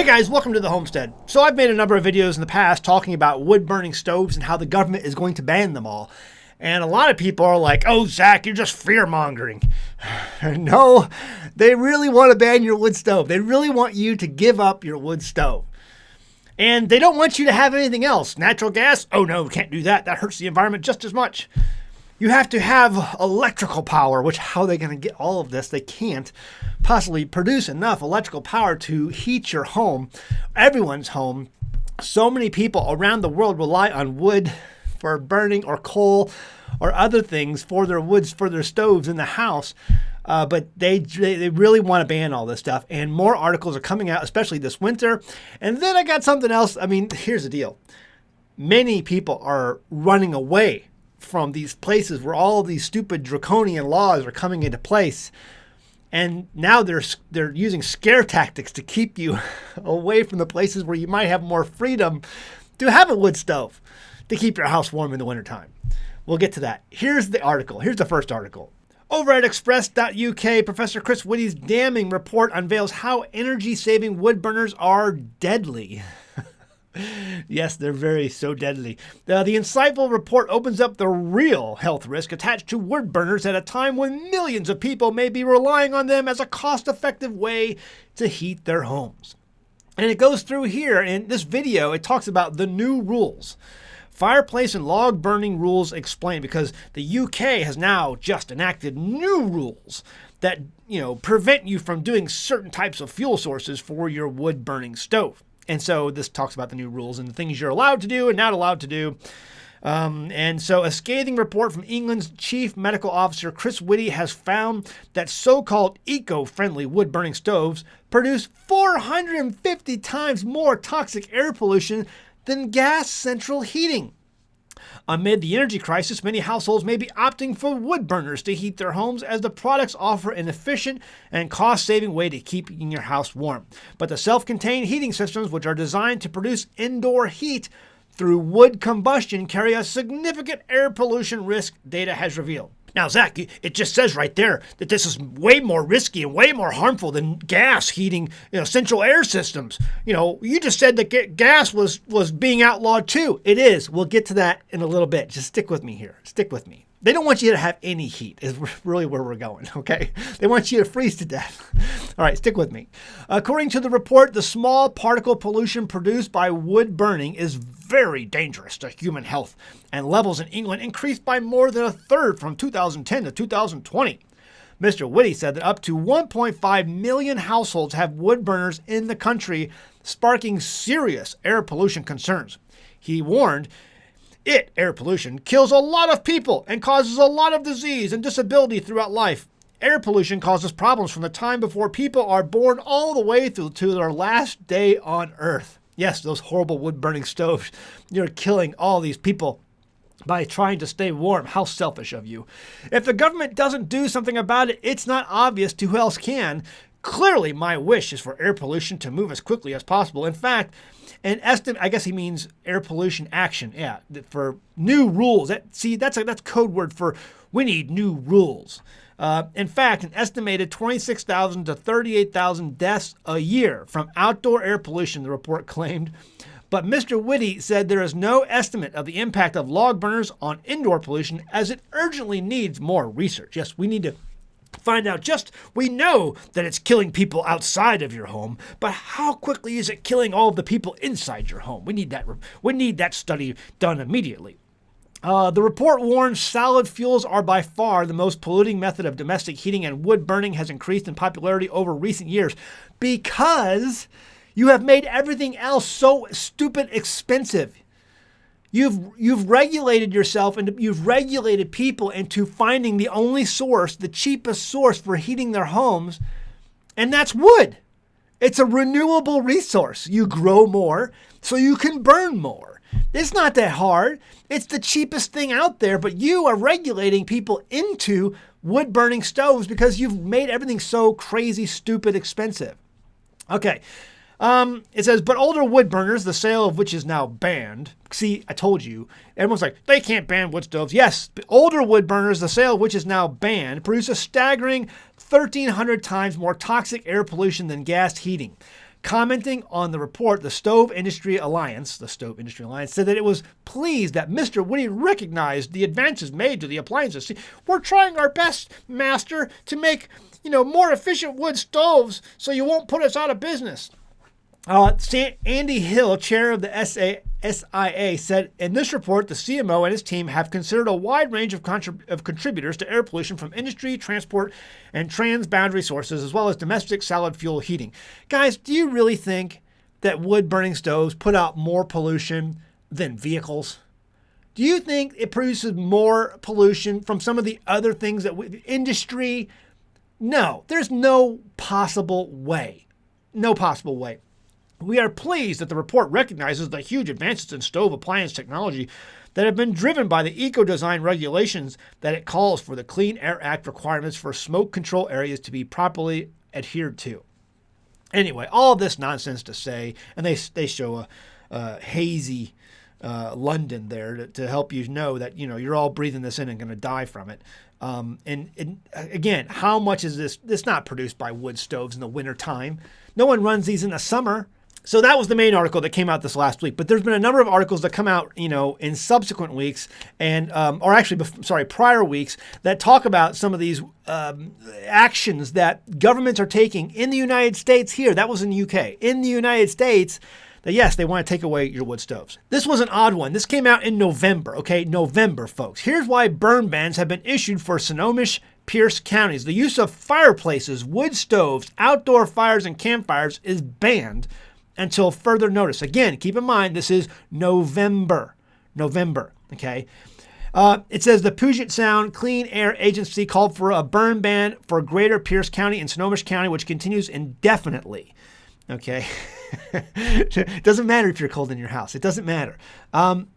Guys, welcome to the Homestead. So I've made a number of videos in the past talking about wood-burning stoves and how the government is going to ban them all. And a lot of people are like, oh, Zach, you're just fear-mongering. No, they really want to ban your wood stove. They really want you to give up your wood stove. And they don't want you to have anything else. Natural gas? Oh, no, we can't do that. That hurts the environment just as much. You have to have electrical power, which how are they going to get all of this? They can't possibly produce enough electrical power to heat your home, everyone's home. So many people around the world rely on wood for burning or coal or other things for their woods, for their stoves in the house. But they really want to ban all this stuff. And more articles are coming out, especially this winter. And then I got something else. I mean, here's the deal. Many people are running away from these places where all of these stupid draconian laws are coming into place. And now they're using scare tactics to keep you away from the places where you might have more freedom to have a wood stove to keep your house warm in the wintertime. We'll get to that. Here's the article. Here's the first article. Over at express.uk, Professor Chris Whitty's damning report unveils how energy-saving wood burners are deadly. Yes, they're so deadly. The insightful report opens up the real health risk attached to wood burners at a time when millions of people may be relying on them as a cost-effective way to heat their homes. And it goes through here in this video, it talks about the new rules. Fireplace and log burning rules explained, because the UK has now just enacted new rules that, prevent you from doing certain types of fuel sources for your wood burning stove. And so this talks about the new rules and the things you're allowed to do and not allowed to do. And so a scathing report from England's chief medical officer, Chris Whitty, has found that so-called eco-friendly wood-burning stoves produce 450 times more toxic air pollution than gas central heating. Amid the energy crisis, many households may be opting for wood burners to heat their homes, as the products offer an efficient and cost-saving way to keep your house warm. But the self-contained heating systems, which are designed to produce indoor heat through wood combustion, carry a significant air pollution risk, data has revealed. Now, Zach, it just says right there that this is way more risky and way more harmful than gas heating, central air systems. You just said that gas was being outlawed too. It is. We'll get to that in a little bit. Just stick with me here. Stick with me. They don't want you to have any heat is really where we're going, okay? They want you to freeze to death. All right, stick with me. According to the report, the small particle pollution produced by wood burning is very dangerous to human health, and levels in England increased by more than a third from 2010 to 2020. Mr. Whitty said that up to 1.5 million households have wood burners in the country, sparking serious air pollution concerns. He warned, air pollution, kills a lot of people and causes a lot of disease and disability throughout life. Air pollution causes problems from the time before people are born all the way through to their last day on Earth. Yes, those horrible wood-burning stoves. You're killing all these people by trying to stay warm. How selfish of you. If the government doesn't do something about it, it's not obvious to who else can. Clearly, my wish is for air pollution to move as quickly as possible. In fact, an estimate, I guess he means air pollution action. Yeah, for new rules. That's code word for we need new rules. In fact, an estimated 26,000 to 38,000 deaths a year from outdoor air pollution, the report claimed. But Mr. Whitty said there is no estimate of the impact of log burners on indoor pollution, as it urgently needs more research. Yes, we need to find out. We know that it's killing people outside of your home, but how quickly is it killing all of the people inside your home? We need that study done immediately. The report warns solid fuels are by far the most polluting method of domestic heating, and wood burning has increased in popularity over recent years because you have made everything else so stupid expensive. You've regulated yourself and you've regulated people into finding the only source, the cheapest source for heating their homes, and that's wood. It's a renewable resource. You grow more so you can burn more. It's not that hard. It's the cheapest thing out there, but you are regulating people into wood burning stoves because you've made everything so crazy, stupid, expensive. Okay. It says, but older wood burners, the sale of which is now banned. See, I told you. Everyone's like, they can't ban wood stoves. Yes, older wood burners, the sale of which is now banned, produce a staggering 1,300 times more toxic air pollution than gas heating. Commenting on the report, the Stove Industry Alliance, said that it was pleased that Mr. Woody recognized the advances made to the appliances. See, we're trying our best, Master, to make, more efficient wood stoves so you won't put us out of business. Andy Hill, chair of the SIA, said in this report, the CMO and his team have considered a wide range of contributors to air pollution from industry, transport, and transboundary sources, as well as domestic solid fuel heating. Guys, do you really think that wood-burning stoves put out more pollution than vehicles? Do you think it produces more pollution from some of the other things that industry? No, there's no possible way. No possible way. We are pleased that the report recognizes the huge advances in stove appliance technology that have been driven by the eco-design regulations that it calls for the Clean Air Act requirements for smoke control areas to be properly adhered to. Anyway, all this nonsense to say, and they show a hazy London there to help you know that you're all breathing this in and going to die from it. And again, how much is this? This not produced by wood stoves in the wintertime. No one runs these in the summer. So that was the main article that came out this last week. But there's been a number of articles that come out, in subsequent weeks and, prior weeks that talk about some of these actions that governments are taking in the United States here. That was in the UK. In the United States, that yes, they want to take away your wood stoves. This was an odd one. This came out in November. Okay, November, folks. Here's why burn bans have been issued for Snohomish, Pierce counties. The use of fireplaces, wood stoves, outdoor fires, and campfires is banned until further notice. Again, keep in mind, this is November, okay? It says the Puget Sound Clean Air Agency called for a burn ban for Greater Pierce County and Snohomish County, which continues indefinitely, okay? It doesn't matter if you're cold in your house. It doesn't matter.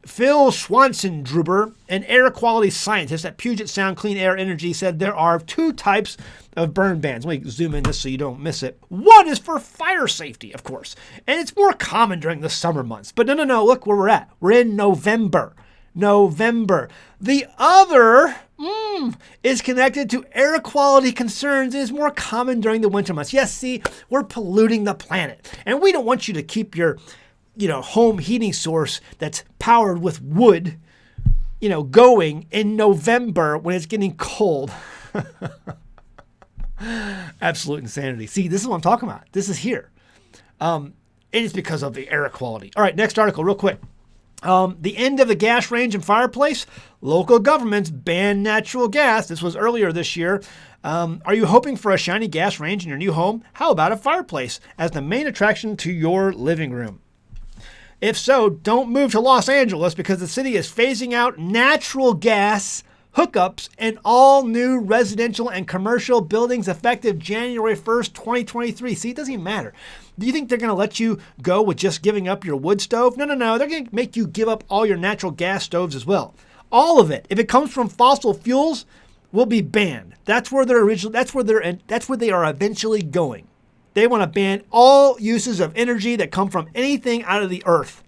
Phil Schwansendruber, an air quality scientist at Puget Sound Clean Air Energy, said there are two types of burn bans. Let me zoom in this so you don't miss it. One is for fire safety, of course, and it's more common during the summer months. But no, look where we're at. We're in November. The other is connected to air quality concerns and is more common during the winter months. Yes, see, we're polluting the planet, and we don't want you to keep your, home heating source that's powered with wood, going in November when it's getting cold. Absolute insanity. See, this is what I'm talking about. This is here. It is because of the air quality. All right, next article real quick. The end of the gas range and fireplace. Local governments ban natural gas. This was earlier this year. Are you hoping for a shiny gas range in your new home? How about a fireplace as the main attraction to your living room? If so, don't move to Los Angeles because the city is phasing out natural gas hookups in all new residential and commercial buildings effective January 1st, 2023. See, it doesn't even matter. Do you think they're going to let you go with just giving up your wood stove? No. They're going to make you give up all your natural gas stoves as well. All of it. If it comes from fossil fuels, will be banned. That's where they are eventually going. They want to ban all uses of energy that come from anything out of the earth.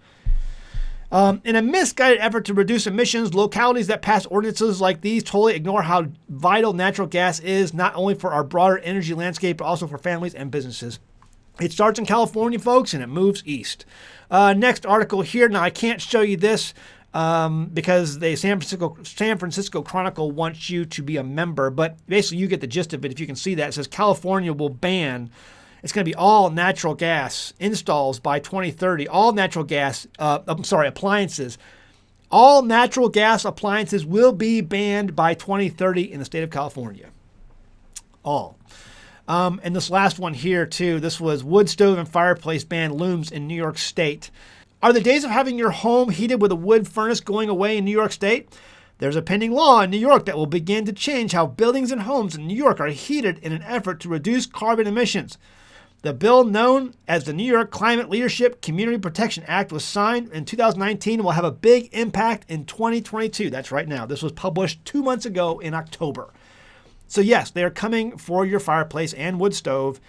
In a misguided effort to reduce emissions, localities that pass ordinances like these totally ignore how vital natural gas is, not only for our broader energy landscape, but also for families and businesses. It starts in California, folks, and it moves east. Next article here. Now, I can't show you this because the San Francisco Chronicle wants you to be a member, but basically you get the gist of it. If you can see that, it says California will ban. It's going to be all natural gas installs by 2030. All natural gas, appliances. All natural gas appliances will be banned by 2030 in the state of California. All. And this last one here, too. This was wood stove and fireplace ban looms in New York State. Are the days of having your home heated with a wood furnace going away in New York State? There's a pending law in New York that will begin to change how buildings and homes in New York are heated in an effort to reduce carbon emissions. The bill, known as the New York Climate Leadership Community Protection Act, was signed in 2019 and will have a big impact in 2022. That's right now. This was published 2 months ago in October. So yes, they are coming for your fireplace and wood stove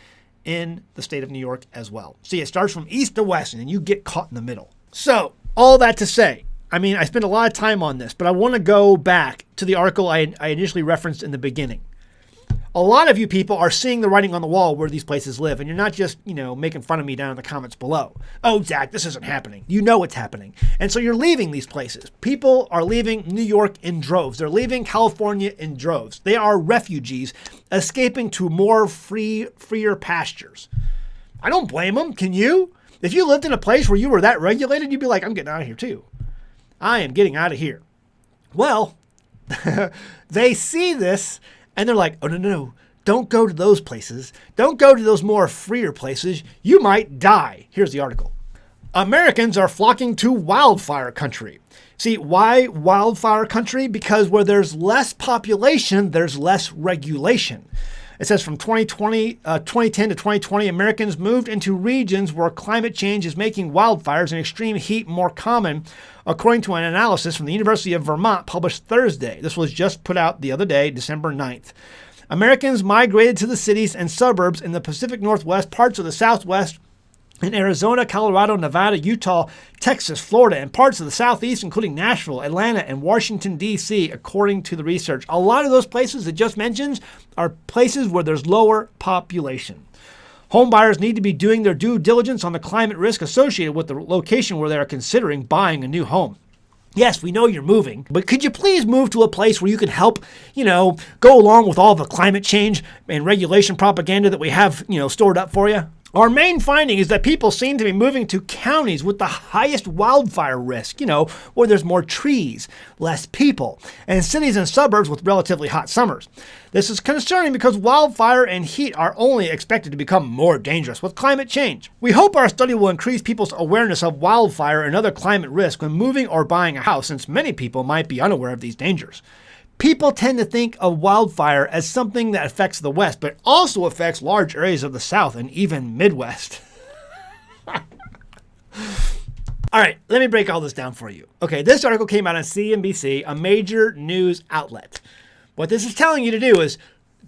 in the state of New York as well. See, it starts from east to west and then you get caught in the middle. So all that to say, I spent a lot of time on this, but I want to go back to the article I initially referenced in the beginning. A lot of you people are seeing the writing on the wall where these places live, and you're not just, making fun of me down in the comments below. Oh, Zach, this isn't happening. You know it's happening. And so you're leaving these places. People are leaving New York in droves. They're leaving California in droves. They are refugees escaping to more freer pastures. I don't blame them. Can you? If you lived in a place where you were that regulated, you'd be like, I'm getting out of here too. I am getting out of here. Well, they see this and they're like, oh, no. Don't go to those places. Don't go to those more freer places. You might die. Here's the article. Americans are flocking to wildfire country. See, why wildfire country? Because where there's less population, there's less regulation. It says from 2010 to 2020, Americans moved into regions where climate change is making wildfires and extreme heat more common, according to an analysis from the University of Vermont published Thursday. This was just put out the other day, December 9th. Americans migrated to the cities and suburbs in the Pacific Northwest, parts of the Southwest, in Arizona, Colorado, Nevada, Utah, Texas, Florida, and parts of the Southeast, including Nashville, Atlanta, and Washington, D.C., according to the research. A lot of those places it just mentions are places where there's lower population. Home buyers need to be doing their due diligence on the climate risk associated with the location where they are considering buying a new home. Yes, we know you're moving, but could you please move to a place where you can help, go along with all the climate change and regulation propaganda that we have, stored up for you? Our main finding is that people seem to be moving to counties with the highest wildfire risk, where there's more trees, less people, and cities and suburbs with relatively hot summers. This is concerning because wildfire and heat are only expected to become more dangerous with climate change. We hope our study will increase people's awareness of wildfire and other climate risk when moving or buying a house, since many people might be unaware of these dangers. People tend to think of wildfire as something that affects the West, but also affects large areas of the South and even Midwest. All right, let me break all this down for you. Okay, this article came out on CNBC, a major news outlet. What this is telling you to do is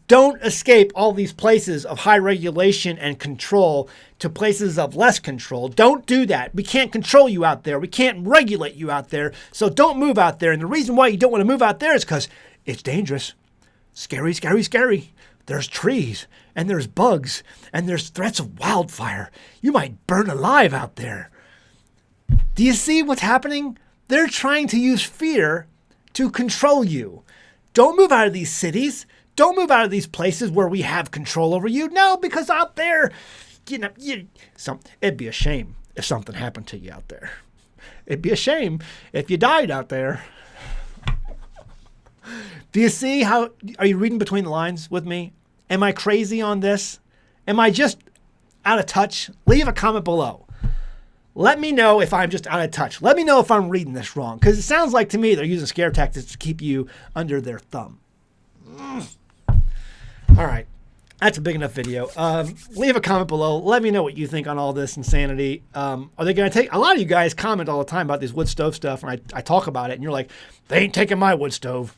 don't escape all these places of high regulation and control to places of less control. Don't do that. We can't control you out there. We can't regulate you out there. So don't move out there. And the reason why you don't want to move out there is because it's dangerous. Scary, scary, scary. There's trees and there's bugs and there's threats of wildfire. You might burn alive out there. Do you see what's happening? They're trying to use fear to control you. Don't move out of these cities. Don't move out of these places where we have control over you. No, because out there, it'd be a shame if something happened to you out there. It'd be a shame if you died out there. Do you see how, are you reading between the lines with me? Am I crazy on this? Am I just out of touch? Leave a comment below. Let me know if I'm just out of touch. Let me know if I'm reading this wrong, because it sounds like to me they're using scare tactics to keep you under their thumb. All right, that's a big enough video. Leave a comment below. Let me know what you think on all this insanity. Are they going to take, a lot of you guys comment all the time about this wood stove stuff, and I talk about it, and you're like, they ain't taking my wood stove.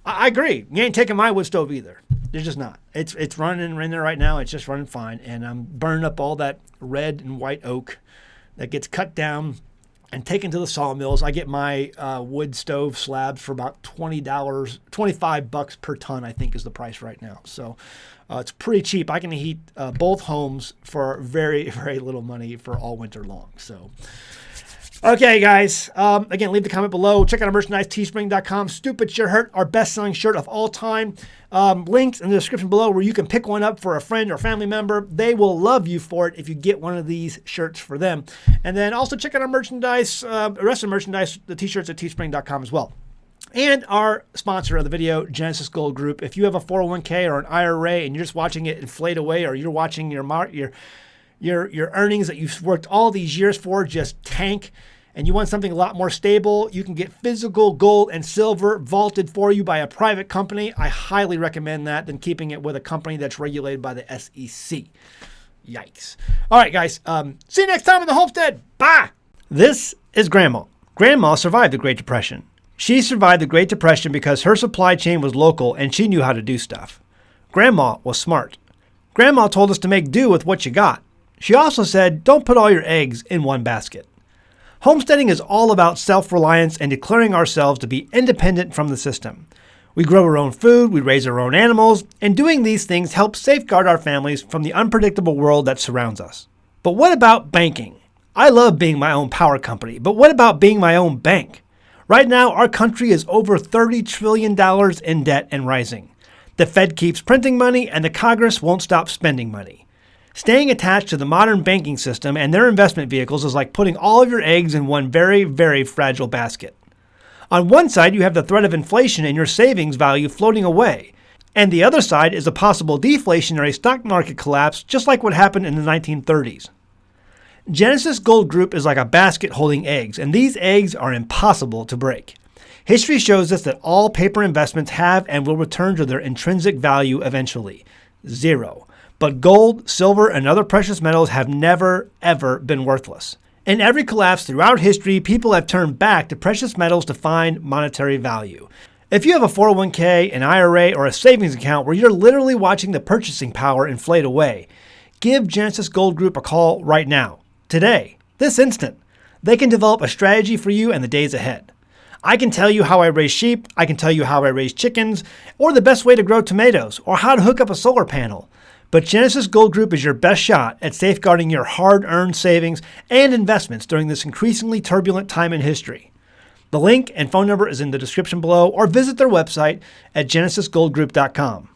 I agree. You ain't taking my wood stove either. They're just not. It's running in there right now. It's just running fine, and I'm burning up all that red and white oak that gets cut down and taken to the sawmills. I get my wood stove slabs for about $20, $25 per ton, I think is the price right now. So it's pretty cheap. I can heat both homes for very, very little money for all winter long. So, okay, guys. Again, leave the comment below. Check out our merchandise, teespring.com. Stupid Shirt Hurt, our best-selling shirt of all time. Links in the description below where you can pick one up for a friend or family member. They will love you for it if you get one of these shirts for them. And then also check out our merchandise, the rest of the merchandise, the t-shirts at teespring.com as well. And our sponsor of the video, Genesis Gold Group. If you have a 401k or an IRA and you're just watching it inflate away, or you're watching your earnings that you've worked all these years for just tank, and you want something a lot more stable, you can get physical gold and silver vaulted for you by a private company. I highly recommend that than keeping it with a company that's regulated by the SEC. Yikes. All right, guys. See you next time in the Homestead. Bye. This is Grandma. Grandma survived the Great Depression. She survived the Great Depression because her supply chain was local and she knew how to do stuff. Grandma was smart. Grandma told us to make do with what you got. She also said, don't put all your eggs in one basket. Homesteading is all about self-reliance and declaring ourselves to be independent from the system. We grow our own food, we raise our own animals, and doing these things helps safeguard our families from the unpredictable world that surrounds us. But what about banking? I love being my own power company, but what about being my own bank? Right now, our country is over $30 trillion in debt and rising. The Fed keeps printing money, and the Congress won't stop spending money. Staying attached to the modern banking system and their investment vehicles is like putting all of your eggs in one very, very fragile basket. On one side, you have the threat of inflation and your savings value floating away, and the other side is a possible deflationary stock market collapse, just like what happened in the 1930s. Genesis Gold Group is like a basket holding eggs, and these eggs are impossible to break. History shows us that all paper investments have and will return to their intrinsic value eventually, zero. But gold, silver, and other precious metals have never, ever been worthless. In every collapse throughout history, people have turned back to precious metals to find monetary value. If you have a 401k, an IRA, or a savings account where you're literally watching the purchasing power inflate away, give Genesis Gold Group a call right now, today, this instant. They can develop a strategy for you in the days ahead. I can tell you how I raise sheep, I can tell you how I raise chickens, or the best way to grow tomatoes, or how to hook up a solar panel. But Genesis Gold Group is your best shot at safeguarding your hard-earned savings and investments during this increasingly turbulent time in history. The link and phone number is in the description below, or visit their website at genesisgoldgroup.com.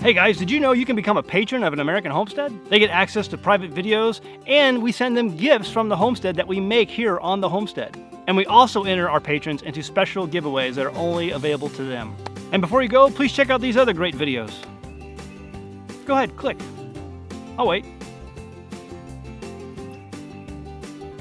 Hey guys, did you know you can become a patron of an American Homestead? They get access to private videos, and we send them gifts from the homestead that we make here on the homestead. And we also enter our patrons into special giveaways that are only available to them. And before you go, please check out these other great videos. Go ahead, click. Oh wait.